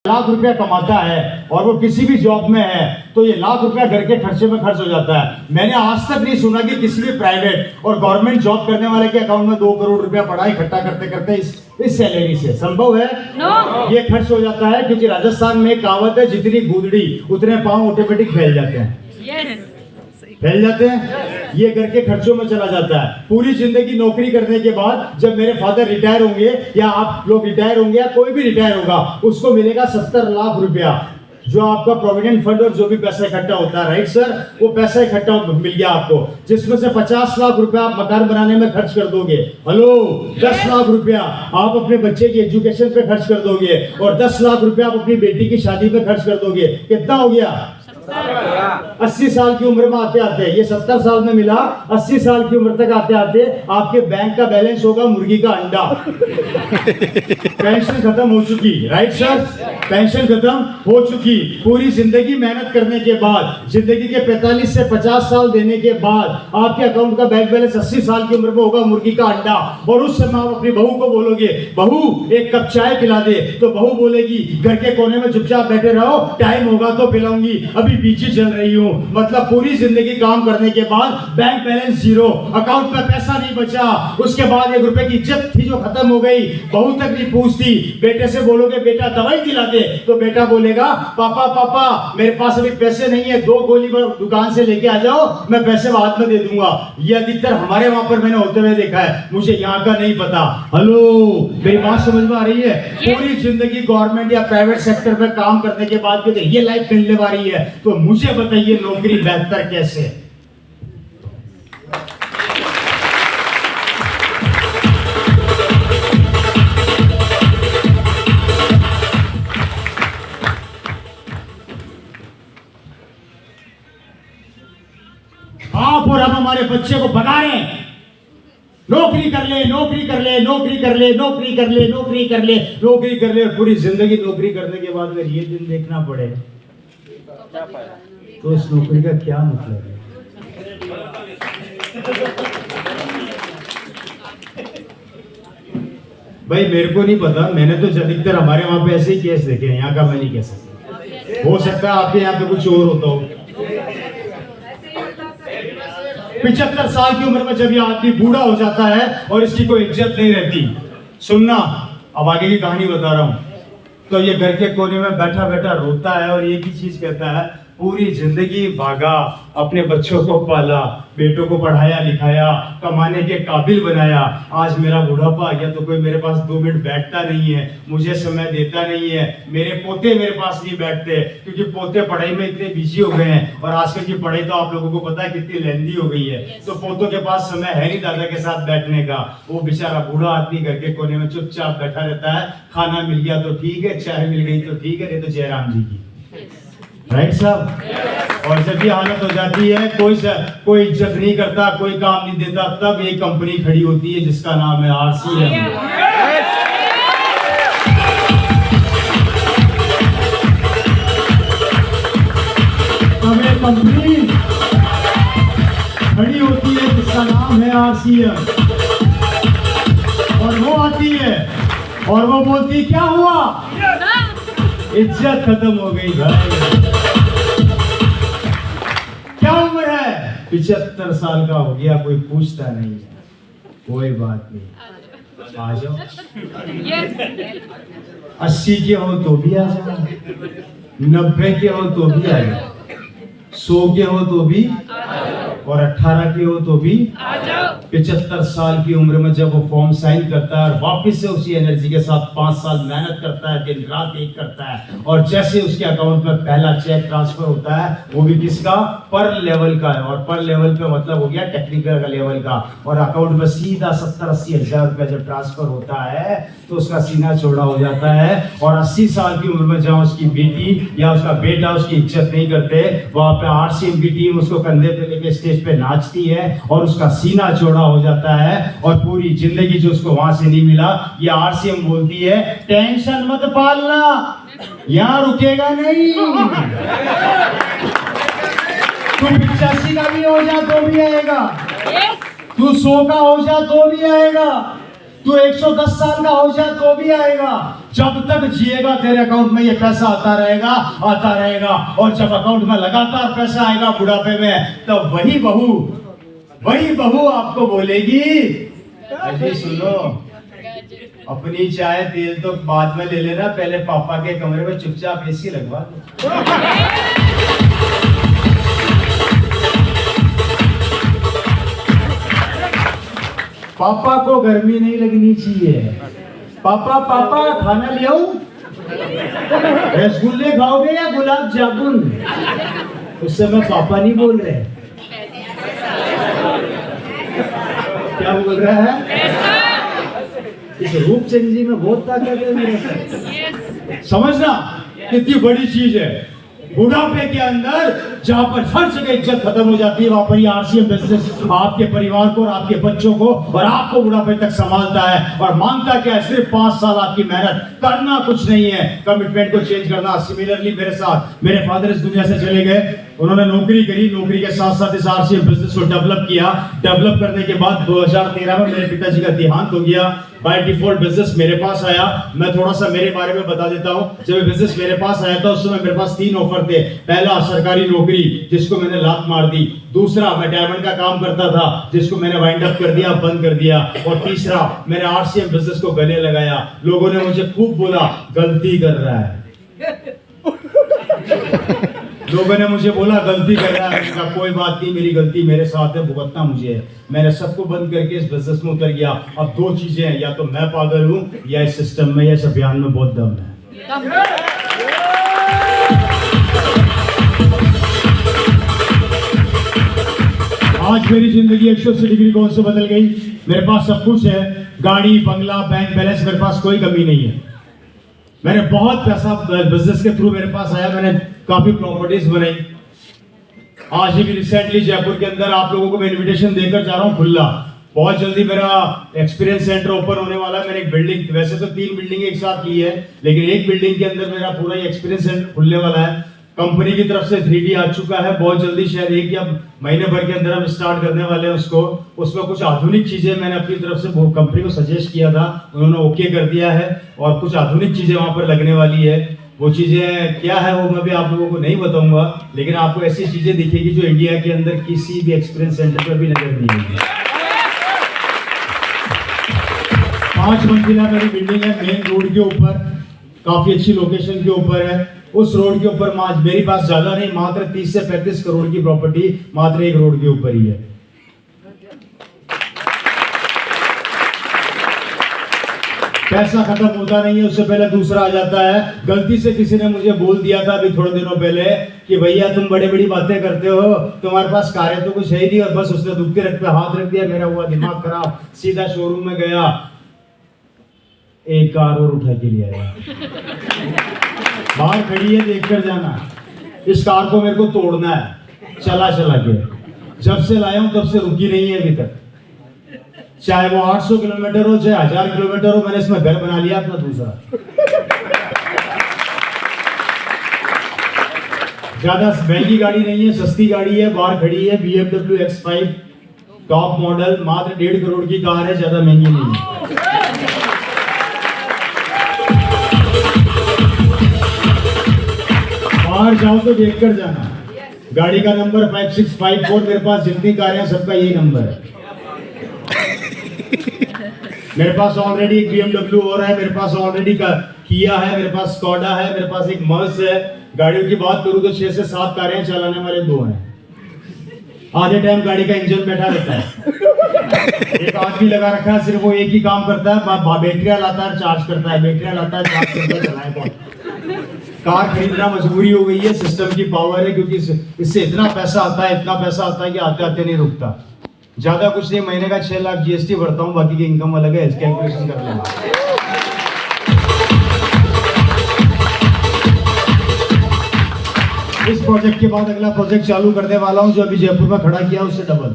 लाख रुपया कमाता है और वो किसी भी जॉब में है तो ये लाख रुपया घर के खर्चे में खर्च हो जाता है। मैंने आज तक नहीं सुना कि किसी भी प्राइवेट और गवर्नमेंट जॉब करने वाले के अकाउंट में 2 करोड़ रुपया पड़ा इकट्ठा करते करते इस सैलरी से संभव है? ये खर्च हो जाता है क्योंकि राजस्थान में एक कहावत है, जितनी गुदड़ी उतने पांव ऑटोमेटिक फैल जाते हैं। फैल जाते हैं, ये घर के खर्चों में चला जाता है। पूरी जिंदगी नौकरी करने के बाद जब मेरे फादर रिटायर होंगे या आप लोग रिटायर होंगे या कोई भी रिटायर होगा, उसको मिलेगा 70 लाख रुपया, जो आपका प्रोविडेंट फंड और जो भी पैसा इकट्ठा होता है, राइट सर, वो पैसा इकट्ठा मिल गया आपको, जिसमें से 50 लाख रुपया आप मकान बनाने में खर्च कर दोगे। हेलो, 10 लाख रुपया आप अपने बच्चे की एजुकेशन पे खर्च कर दोगे और 10 लाख रुपया आप अपनी बेटी की शादी पे खर्च कर दोगे। कितना हो गया? 80 साल की उम्र में आते आते, ये 70 साल में मिला, 80 साल की उम्र तक आते आते आपके बैंक का बैलेंस होगा मुर्गी का अंडा। पेंशन खत्म हो चुकी, राइट सर, पेंशन खत्म हो चुकी। पूरी जिंदगी मेहनत करने के बाद, जिंदगी के 45 से 50 साल देने के बाद आपके अकाउंट का बैंक बैलेंस 80 साल की उम्र में होगा मुर्गी का अंडा। और उस समय आप अपनी बहू को बोलोगे, बहू एक कप चाय पिला दे, तो बहू बोलेगी घर के कोने में चुपचाप बैठे रहो, टाइम होगा तो पिलाऊंगी, अभी बीजी चल रही हूँ। मतलब पूरी जिंदगी काम करने के बाद बैंक बैलेंस जीरो, अकाउंट में पैसा नहीं बचा, उसके बाद 1 रुपए की इज्जत थी जो खत्म हो गई। बहू तक नहीं पूछती, बेटे से बोलोगे बेटा दवाई दिला दे, तो बेटा बोलेगा पापा पापा मेरे पास अभी पैसे नहीं है, 2 गोली दुकान से लेके आ जाओ, मैं पैसे बाद में दे दूंगा। ये अधिकतर हमारे वहां पर मैंने होते हुए देखा है, मुझे यहाँ का नहीं पता। हेलो, मेरी बात समझ में आ रही है? पूरी जिंदगी गवर्नमेंट या प्राइवेट सेक्टर में काम करने के बाद भी ये लाइफ मिलने वाली है, तो मुझे बताइए नौकरी बेहतर कैसे? आप और हम हमारे बच्चे को भगा रहे हैं, नौकरी कर ले, नौकरी कर ले, नौकरी कर ले, नौकरी कर ले, नौकरी कर ले, नौकरी कर ले, और पूरी जिंदगी नौकरी करने के बाद अगर ये दिन देखना पड़े तो उस नौकरी का क्या मतलब है? भाई मेरे को नहीं पता, मैंने तो अधिकतर हमारे वहां पे ऐसे ही केस देखे हैं, यहाँ का मैं नहीं कह सकता, हो सकता है आपके यहाँ पे कुछ और होता हो। 75 साल की उम्र में जब ये आदमी बूढ़ा हो जाता है और इसकी कोई इज्जत नहीं रहती, सुनना अब आगे की कहानी बता रहा हूं, तो ये घर के कोने में बैठा बैठा रोता है और एक ही चीज कहता है, पूरी जिंदगी भागा, अपने बच्चों को पाला, बेटों को पढ़ाया लिखाया, कमाने के काबिल बनाया, आज मेरा बुढ़ापा आ गया तो कोई मेरे पास 2 मिनट बैठता नहीं है, मुझे समय देता नहीं है, मेरे पोते मेरे पास नहीं बैठते क्योंकि पोते पढ़ाई में इतने बिजी हो गए हैं, और आजकल की पढ़ाई तो आप लोगों को पता है कितनी लेंदी हो गई है, तो पोतों के पास समय है नहीं दादा के साथ बैठने का। वो बेचारा बूढ़ा आदमी घर के कोने में चुपचाप बैठा रहता है, खाना मिल गया तो ठीक है, चाय मिल गई तो ठीक है, नहीं तो जयराम जी की, राइट साहब। और जब ये हालत हो जाती है, कोई इज्जत नहीं करता, कोई काम नहीं देता, तब एक कंपनी खड़ी होती है जिसका नाम है RCM। तब एक कंपनी खड़ी होती है जिसका नाम है RCM, और वो आती है और वो बोलती क्या हुआ, इज्जत खत्म हो गई भाई, क्या उम्र है, 75 साल का हो गया, कोई पूछता नहीं है, कोई बात नहीं, आ जाओ। 80 के हो तो भी आ जाओ, 90 के हो तो भी आ जाओ, 100 के हो तो भी, और 18 के हो तो भी आ जाओ। 75 साल की उम्र में जब वो फॉर्म साइन करता है और वापस से उसी एनर्जी के साथ 5 साल मेहनत करता है, दिन रात एक करता है, और जैसे उसके अकाउंट में पहला चेक ट्रांसफर होता है, वो भी किसका, पर लेवल का है, और पर लेवल पे मतलब हो गया टेक्निकल का लेवल का, और अकाउंट में सीधा 70-80 हजार रुपया जब ट्रांसफर होता है तो उसका सीना चौड़ा हो जाता है, और 80 साल की उम्र में जहाँ उसकी बेटी या उसका बेटा उसकी इज्जत नहीं करते, वहां पे RCM की टीम उसको कंधे पे लेके स्टेज पे नाचती है और उसका सीना चौड़ा हो जाता है, और पूरी जिंदगी जो उसको वहां से नहीं मिला, ये RCM बोलती है टेंशन मत पालना, यहाँ रुकेगा नहीं, तू 85 का भी हो जा तो भी आएगा, तू 100 का हो जा तो भी आएगा, तू 110 साल का हो जा तो भी आएगा, जब तक जिएगा तेरे अकाउंट में ये पैसा आता रहेगा, और जब अकाउंट में लगातार पैसा आएगा बुढ़ापे में, तब वही बहू आपको बोलेगी, अजी सुनो, अपनी चाय तेल तो बाद में ले लेना, पहले पापा के कमरे में चुपचाप एसी लगवा दो। पापा को गर्मी नहीं लगनी चाहिए। पापा खाना ले आऊं? रसगुल्ले खाओगे या गुलाब जामुन? उस समय पापा नहीं बोल रहे। क्या बोल रहा है? इस रूप चेंजिंग में बहुत ताकत है मेरे साथ। समझना कितनी बड़ी चीज है। बुढ़ापे के अंदर जहां पर हर जगह इज्जत खत्म हो जाती है, वहां पर आरसीएम बिजनेस आपके परिवार को और आपके बच्चों को और आपको बुढ़ापे तक संभालता है। और मांगता क्या है? सिर्फ 5 साल आपकी मेहनत, करना कुछ नहीं है, कमिटमेंट को चेंज करना। सिमिलरली मेरे साथ, मेरे फादर इस दुनिया से चले गए, उन्होंने नौकरी करी, नौकरी के साथ साथ इस आरसीएम बिजनेस को डेवलप किया। डेवलप करने के बाद 2013 में मेरे पिताजी का देहांत हो गया। बाय डिफॉल्ट बिजनेस मेरे पास आया। मैं थोड़ा सा मेरे बारे में बता देता हूं। जब बिजनेस मेरे पास आया था उस समय मेरे पास 3 ऑफर थे। पहला सरकारी नौकरी, जिसको मैंने लात मार दी। दूसरा मैं डायमंड का काम करता था, जिसको मैंने वाइंड अप कर दिया, बंद कर दिया। और तीसरा मैंने आरसीएम बिजनेस को गले लगाया। लोगों ने मुझे खूब बोला गलती कर रहा है। लोगों ने मुझे बोला गलती कर रहा है। कोई बात नहीं, मेरी गलती मेरे साथ है, भुगतना मुझे है। मैंने सबको बंद करके इस बिजनेस में उतर गया। अब 2 चीजें हैं, या तो मैं पागल हूं या इस सिस्टम में या इस अभियान में बहुत दम है। आज मेरी जिंदगी 180 डिग्री कौन से बदल गई। मेरे पास सब कुछ है, गाड़ी, बंगला, बैंक बैलेंस, मेरे पास कोई कमी नहीं है। मैंने बहुत पैसा बिजनेस के थ्रू मेरे पास आया। मैंने काफी प्रॉपर्टीज बनाई। आज ही रिसेंटली जयपुर के अंदर आप लोगों को मैं इनविटेशन देकर जा रहा हूँ खुला। बहुत जल्दी मेरा एक्सपीरियंस सेंटर ओपन होने वाला है। मैंने एक बिल्डिंग, वैसे तो 3 बिल्डिंग एक साथ ली है, लेकिन एक बिल्डिंग के अंदर मेरा पूरा एक्सपीरियंस सेंटर खुलने वाला है। कंपनी की तरफ से 3D आ चुका है। बहुत जल्दी शायद 1 या महीने भर के अंदर हम स्टार्ट करने वाले हैं उसको। उसमें कुछ आधुनिक चीजें मैंने अपनी तरफ से वो कंपनी को सजेस्ट किया था, उन्होंने ओके कर दिया है। और कुछ आधुनिक चीजें वहां पर लगने वाली है। वो चीजें क्या है वो मैं भी आप लोगों को नहीं बताऊंगा, लेकिन आपको ऐसी चीजें दिखेगी जो इंडिया के अंदर किसी भी एक्सपीरियंस सेंटर पर भी नजर नहीं आएगी। 5 मंजिला मेरी बिल्डिंग है, मेन रोड के ऊपर, काफी अच्छी लोकेशन के ऊपर है। उस रोड के ऊपर मेरे पास ज्यादा नहीं, मात्र 30 से 35 करोड़ की प्रॉपर्टी मात्र एक रोड के ऊपर ही है। पैसा खत्म होता नहीं है, उससे पहले दूसरा आ जाता है। गलती से किसी ने मुझे बोल दिया था अभी थोड़े दिनों पहले कि भैया तुम बड़ी बड़ी बातें करते हो, तुम्हारे पास कार है तो कुछ है ही नहीं। और बस उसने दुखते रख पे हाथ रख दिया, मेरा हुआ दिमाग खराब, सीधा शोरूम में गया, एक कार और उठा के ले आया। बाहर खड़ी है, देखकर जाना। इस कार को मेरे को तोड़ना है चला के। जब से लाया हूं तब से रुकी नहीं है अभी तक। चाहे वो 800 किलोमीटर हो, चाहे 1000 किलोमीटर हो, मैंने इसमें घर बना लिया अपना दूसरा। ज्यादा महंगी गाड़ी नहीं है, सस्ती गाड़ी है, बाहर खड़ी है, BMW X5 टॉप मॉडल, मात्र 1.5 करोड़ की कार है, ज्यादा महंगी नहीं है। बाहर जाओ तो देखकर जाना। गाड़ी का नंबर 5654, मेरे पास जितनी कारें हैं सबका यही नंबर है। मेरे पास ऑलरेडी एक BMW और है, मेरे पास ऑलरेडी किया है, मेरे पास स्कोडा है, मेरे पास एक मर्स है। गाड़ियों की बात करूं तो 6 से 7 कारें, चलाने वाले 2 हैं। आधे टाइम गाड़ी का इंजन बैठा रहता है, एक आदमी लगा रखा है, सिर्फ वो एक ही काम करता है, बैटरियां लाता है, चार्ज करता है, बैटरियां लाता है, चार्ज करता है, चलाए कौन। कार खरीदना मजबूरी हो गई है, सिस्टम की पावर है, क्योंकि इससे इतना पैसा आता है कि आते आते नहीं रुकता। ज्यादा कुछ नहीं, महीने का 6 लाख GST भरता हूँ, बाकी की इनकम अलग है, कैलकुलेशन कर लेना। इस प्रोजेक्ट के बाद अगला प्रोजेक्ट चालू करने वाला हूँ, जो अभी जयपुर में खड़ा किया उससे डबल,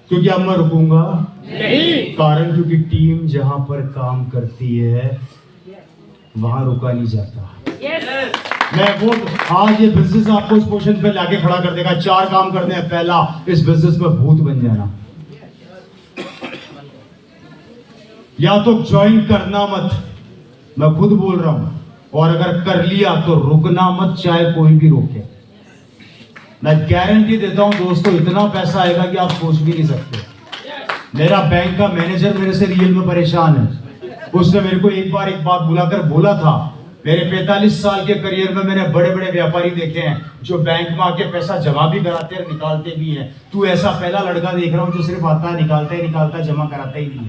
क्योंकि अब मैं रुकूंगा नहीं। कारण क्योंकि टीम जहां पर काम करती है वहां रुका नहीं जाता। मैं वो आज ये बिजनेस आपको इस पोजीशन पे लाके खड़ा कर देगा। 4 काम करने हैं। पहला, इस बिजनेस में भूत बन जाना। या तो ज्वाइन करना मत, मैं खुद बोल रहा हूं, और अगर कर लिया तो रुकना मत, चाहे कोई भी रोके। मैं गारंटी देता हूं दोस्तों, इतना पैसा आएगा कि आप सोच भी नहीं सकते। मेरा बैंक का मैनेजर मेरे से रियल में परेशान है। उसने मेरे को एक बार एक बात बुलाकर बोला था, मेरे 45 साल के करियर में मैंने बड़े बड़े व्यापारी देखे हैं जो बैंक में आके पैसा जमा भी कराते हैं, निकालते भी हैं। तू ऐसा पहला लड़का देख रहा हूं जो सिर्फ आता है, निकालता ही निकालता, जमा कराता ही नहीं।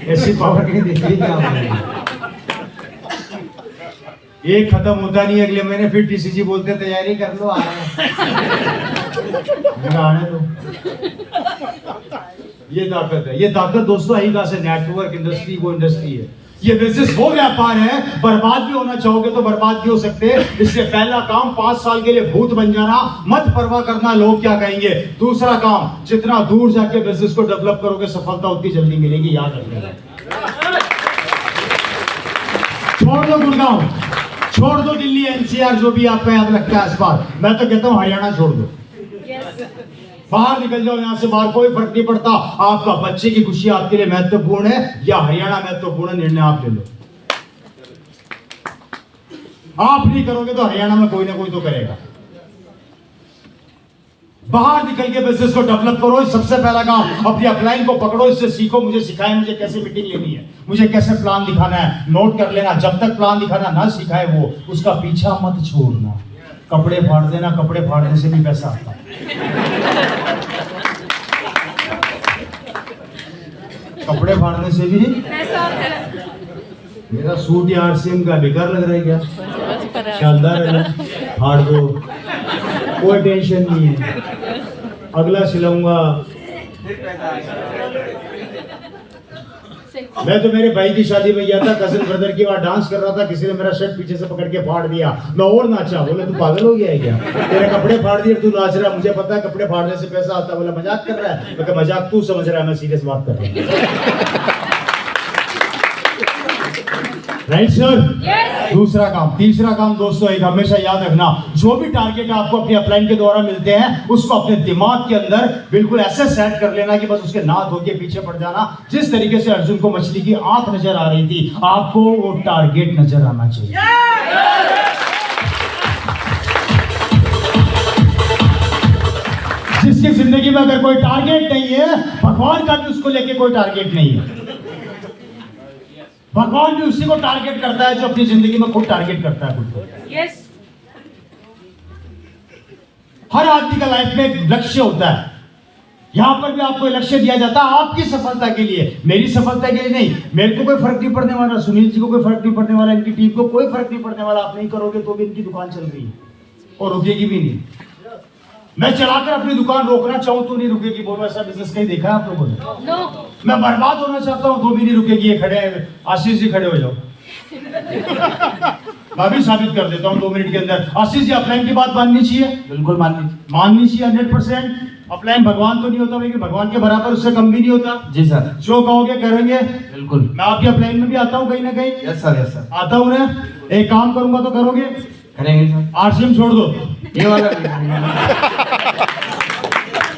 ऐसी पावर नहीं देखी क्या? एक खत्म होता नहीं, अगले महीने फिर टीसीजी बोलते तैयारी कर लो, आने दो। ये ताकत है, ये ताकत दोस्तों आई कहां से? नेटवर्क इंडस्ट्री वो इंडस्ट्री है, ये बिजनेस वो व्यापार है। बर्बाद भी होना चाहोगे तो बर्बाद भी हो सकते हैं। इसलिए पहला काम 5 साल के लिए भूत बन जाना, मत परवाह करना लोग क्या कहेंगे। दूसरा काम, जितना दूर जाके बिजनेस को डेवलप करोगे सफलता उतनी जल्दी मिलेगी, याद रखिएगा। छोड़ दो गुड़गांव, छोड़ दो दिल्ली एनसीआर, जो भी आपका यहाँ लगता है आसपास। मैं तो कहता हूँ हरियाणा छोड़ दो, बाहर निकल जाओ यहाँ से बाहर, कोई फर्क नहीं पड़ता। आपका बच्चे की खुशी आपके लिए महत्वपूर्ण है या हरियाणा महत्वपूर्ण, निर्णय आप ले लो। आप नहीं करोगे तो हरियाणा में कोई ना कोई तो करेगा। बाहर निकल के बिजनेस को डेवलप करो। सबसे पहला काम, अपनी अपलाइन को पकड़ो, इससे सीखो। मुझे सिखाए, मुझे कैसे मीटिंग लेनी है, मुझे कैसे प्लान दिखाना है, नोट कर लेना। जब तक प्लान दिखाना ना सिखाए वो, उसका पीछा मत छोड़ना। कपड़े फाड़ देना, कपड़े फाड़ने से भी पैसा आता है। कपड़े फाड़ने से भी मेरा सूट या आरसीएम का बेकार लग रहा है क्या? शानदार है ना, फाड़ दो, कोई टेंशन नहीं है, अगला सिलाऊंगा। मैं तो मेरे भाई की शादी में गया था, कजिन ब्रदर की, वहां डांस कर रहा था, किसी ने मेरा शर्ट पीछे से पकड़ के फाड़ दिया। मैं और नाचा। बोले तू पागल हो गया है क्या? तेरे कपड़े फाड़ दिए, तू नाच रहा। मुझे पता है कपड़े फाड़ने से पैसा आता। बोला मजाक कर रहा है। मैं मजाक तू समझ रहा है, मैं सीरियस बात कर रहा हूँ। Right sir? दूसरा काम। तीसरा काम दोस्तों, एक हमेशा याद रखना, जो भी टारगेट आपको अपनी अपलाइन के द्वारा मिलते हैं उसको अपने दिमाग के अंदर बिल्कुल ऐसे सेट कर लेना कि बस उसके ना धो के पीछे पड़ जाना। जिस तरीके से अर्जुन को मछली की आंख नजर आ रही थी, आपको वो टारगेट नजर आना चाहिए। जिसकी जिंदगी में अगर कोई टारगेट नहीं है, भगवान का भी उसको लेके कोई टारगेट नहीं है। भगवान भी उसी को टारगेट करता है जो अपनी जिंदगी में खुद टारगेट करता है खुद को। यस। हर आदमी का लाइफ में एक लक्ष्य होता है। यहां पर भी आपको लक्ष्य दिया जाता है आपकी सफलता के लिए, मेरी सफलता के लिए नहीं। मेरे को कोई फर्क नहीं पड़ने वाला, सुनील जी को कोई फर्क नहीं पड़ने वाला, इनकी टीम को कोई फर्क नहीं पड़ने वाला। आप नहीं करोगे तो भी इनकी दुकान चल रही है और रुकेगी भी नहीं। मैं चलाकर अपनी दुकान रोकना चाहूं तो नहीं रुकेगी। बोलो ऐसा बिजनेस कहीं देखा है आप लोगों ने? नो। मैं बर्बाद होना चाहता हूं तो भी नहीं रुकेगी। ये खड़े हैं, आशीष जी खड़े हो जाओ। मैं भी साबित कर देता हूं 2 मिनट के अंदर। आशीष जी, अपलाइन की बात माननी चाहिए? बिल्कुल माननी चाहिए 100%। अपलाइन भगवान तो नहीं होता, लेकिन भगवान के बराबर, उससे कम भी नहीं होता। जी सर। जो कहोगे करेंगे। बिल्कुल। मैं आपकी अपलाइन में भी आता हूं कहीं ना कहीं। Yes sir. आता हूं ना। एक काम करूंगा तो करोगे? करेंगे सर। आरसीएम छोड़ दो, ये वाला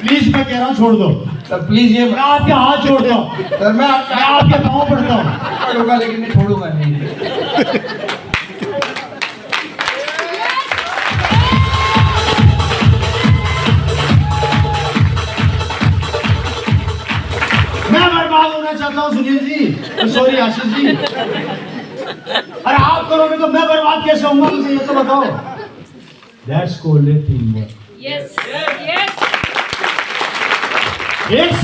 प्लीज। मैं कह रहा हूं छोड़ दो सर, प्लीज। ये मैं आपके हाथ जोड़ता हूं सर, मैं आपके पांव पड़ता हूं। पढ़ूंगा लेकिन मैं छोड़ूंगा नहीं। मैं बर्बाद होना चाहता हूं सुनील जी, सॉरी आशीष जी। अरे आप करोगे तो मैं बर्बाद कैसे होऊंगा, मुझे ये तो बताओ। That's called team work. Yes. एक